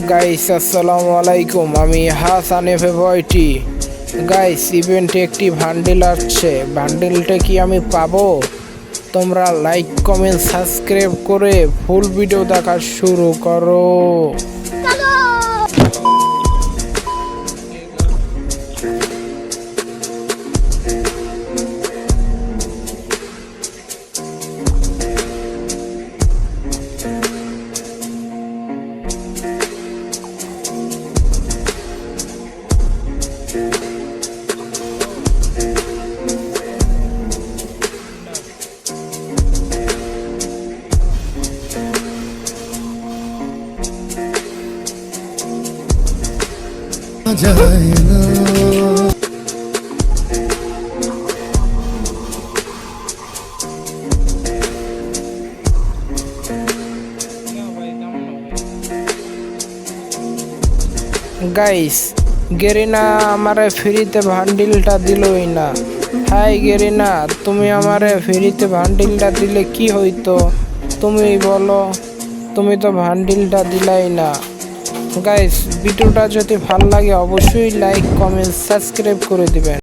Guys আসসালামু আলাইকুম, আমি হাসান এফ গাইস ইভেন্টে একটি বান্ডিল আসছে। বান্ডিলটা কি আমি পাবো? তোমরা লাইক কমেন্ট সাবস্ক্রাইব করে ফুল ভিডিও দেখা শুরু করো। যায় না গাইস গেরিনা আমারে ফ্রিতে বান্ডিলটা দিলই না। হাই গেরিনা, তুমি আমারে ফ্রিতে বান্ডিলটা দিলে কি হইতো? তুমি বলো, তুমি তো বান্ডিলটা দিলাই না। গাইস ভিডিওটা যদি ভালো লাগে অবশ্যই লাইক কমেন্ট সাবস্ক্রাইব করে দিবেন।